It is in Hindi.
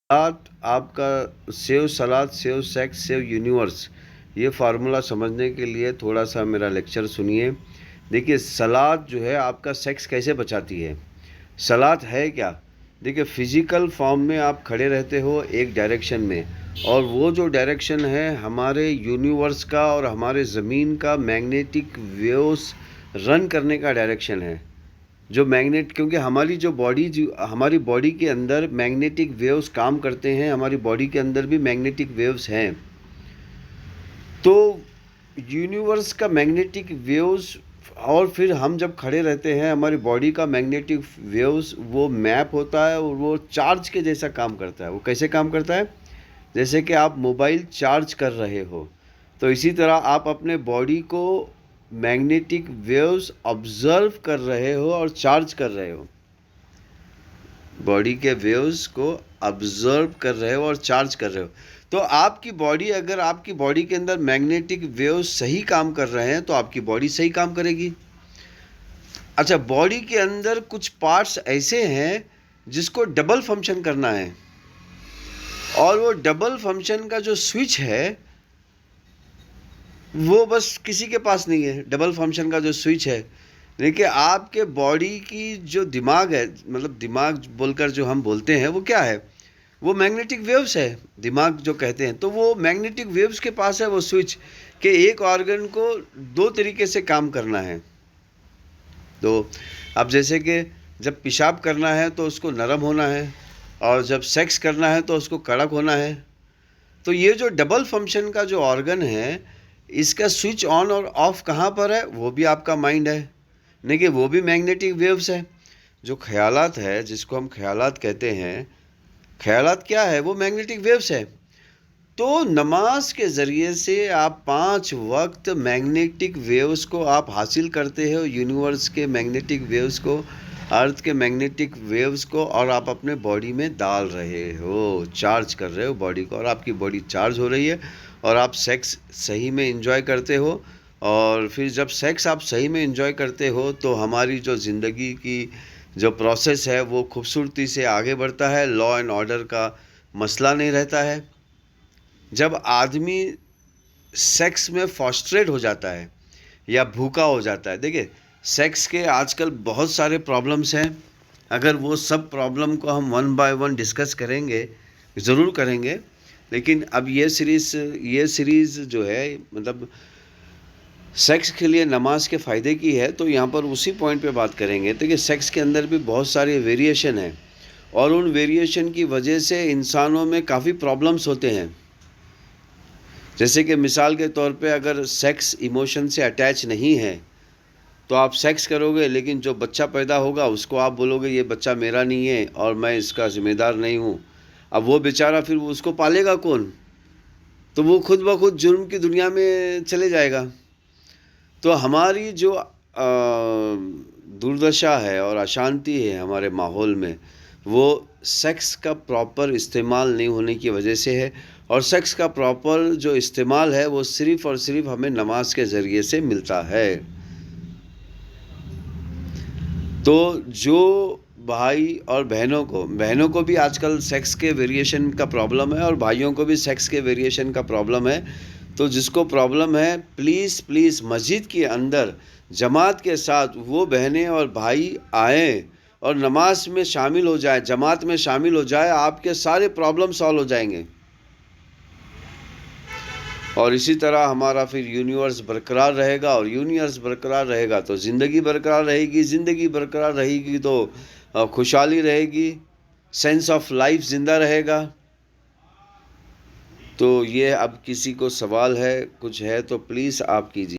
सलाद आपका सेव सलाद सेव सेक्स सेव यूनिवर्स, ये फार्मूला समझने के लिए थोड़ा सा मेरा लेक्चर सुनिए। देखिए, सलाद जो है आपका सेक्स कैसे बचाती है। सलाद है क्या? देखिए, फिजिकल फॉर्म में आप खड़े रहते हो एक डायरेक्शन में, और वो जो डायरेक्शन है हमारे यूनिवर्स का और हमारे ज़मीन का मैग्नेटिक वेव्स रन करने का डायरेक्शन है। जो मैग्नेट, क्योंकि हमारी बॉडी के अंदर मैग्नेटिक वेव्स काम करते हैं, हमारी बॉडी के अंदर भी मैग्नेटिक वेव्स हैं। तो यूनिवर्स का मैग्नेटिक वेव्स, और फिर हम जब खड़े रहते हैं हमारी बॉडी का मैग्नेटिक वेव्स वो मैप होता है और वो चार्ज के जैसा काम करता है। वो कैसे काम करता है? जैसे कि आप मोबाइल चार्ज कर रहे हो, तो इसी तरह आप अपने बॉडी को मैग्नेटिक वेव्स ऑब्जर्व कर रहे हो और चार्ज कर रहे हो। बॉडी के वेव्स को ऑब्जर्व कर रहे हो और चार्ज कर रहे हो। तो आपकी बॉडी, अगर आपकी बॉडी के अंदर मैग्नेटिक वेव्स सही काम कर रहे हैं तो आपकी बॉडी सही काम करेगी। अच्छा, बॉडी के अंदर कुछ पार्ट्स ऐसे हैं जिसको डबल फंक्शन करना है, और वो डबल फंक्शन का जो स्विच है वो बस किसी के पास नहीं है। डबल फंक्शन का जो स्विच है, देखिए आपके बॉडी की जो दिमाग है, मतलब दिमाग बोलकर जो हम बोलते हैं वो क्या है? वो मैग्नेटिक वेव्स है। दिमाग जो कहते हैं, तो वो मैग्नेटिक वेव्स के पास है वो स्विच, कि एक ऑर्गन को दो तरीके से काम करना है। तो अब जैसे कि जब पेशाब करना है तो उसको नरम होना है, और जब सेक्स करना है तो उसको कड़क होना है। तो ये जो डबल फंक्शन का जो ऑर्गन है, इसका स्विच ऑन और ऑफ कहाँ पर है? वो भी आपका माइंड है। नहीं कि वो भी मैग्नेटिक वेव्स है। जो ख्यालात है, जिसको हम ख्यालात कहते हैं, ख्यालात क्या है? वो मैग्नेटिक वेव्स है। तो नमाज के ज़रिए से आप 5 वक्त मैग्नेटिक वेव्स को आप हासिल करते हो, यूनिवर्स के मैग्नेटिक वेव्स को, अर्थ के मैग्नेटिक वेव्स को, और आप अपने बॉडी में डाल रहे हो, चार्ज कर रहे हो बॉडी को, और आपकी बॉडी चार्ज हो रही है, और आप सेक्स सही में एंजॉय करते हो। और फिर जब सेक्स आप सही में एंजॉय करते हो तो हमारी जो ज़िंदगी की जो प्रोसेस है वो खूबसूरती से आगे बढ़ता है। लॉ एंड ऑर्डर का मसला नहीं रहता है। जब आदमी सेक्स में फ्रस्ट्रेट हो जाता है या भूखा हो जाता है, देखिए सेक्स के आजकल बहुत सारे प्रॉब्लम्स हैं। अगर वो सब प्रॉब्लम को हम वन बाय वन डिस्कस करेंगे, ज़रूर करेंगे, लेकिन अब ये सीरीज़ जो है, मतलब सेक्स के लिए नमाज के फ़ायदे की है, तो यहाँ पर उसी पॉइंट पे बात करेंगे। देखिए, सेक्स के अंदर भी बहुत सारे वेरिएशन हैं, और उन वेरिएशन की वजह से इंसानों में काफ़ी प्रॉब्लम्स होते हैं। जैसे कि मिसाल के तौर पे, अगर सेक्स इमोशन से अटैच नहीं है तो आप सेक्स करोगे, लेकिन जो बच्चा पैदा होगा उसको आप बोलोगे ये बच्चा मेरा नहीं है और मैं इसका ज़िम्मेदार नहीं हूँ। अब वो बेचारा, फिर उसको पालेगा कौन? तो वो खुद ब खुद जुर्म की दुनिया में चले जाएगा। तो हमारी जो दुर्दशा है और अशांति है हमारे माहौल में, वो सेक्स का प्रॉपर इस्तेमाल नहीं होने की वजह से है। और सेक्स का प्रॉपर जो इस्तेमाल है वो सिर्फ़ और सिर्फ हमें नमाज के ज़रिए से मिलता है। तो जो भाई और बहनों को भी आजकल सेक्स के वेरिएशन का प्रॉब्लम है, और भाइयों को भी सेक्स के वेरिएशन का प्रॉब्लम है। तो जिसको प्रॉब्लम है, प्लीज़ प्लीज़ मस्जिद के अंदर जमात के साथ वो बहनें और भाई आएँ और नमाज में शामिल हो जाए, जमात में शामिल हो जाए, आपके सारे प्रॉब्लम सॉल्व हो जाएंगे। और इसी तरह हमारा फिर यूनिवर्स बरकरार रहेगा, और यूनिवर्स बरकरार रहेगा तो ज़िंदगी बरकरार रहेगी, ज़िंदगी बरकरार रहेगी तो खुशहाली रहेगी, सेंस ऑफ लाइफ ज़िंदा रहेगा। तो ये, अब किसी को सवाल है, कुछ है तो प्लीज़ आप कीजिए।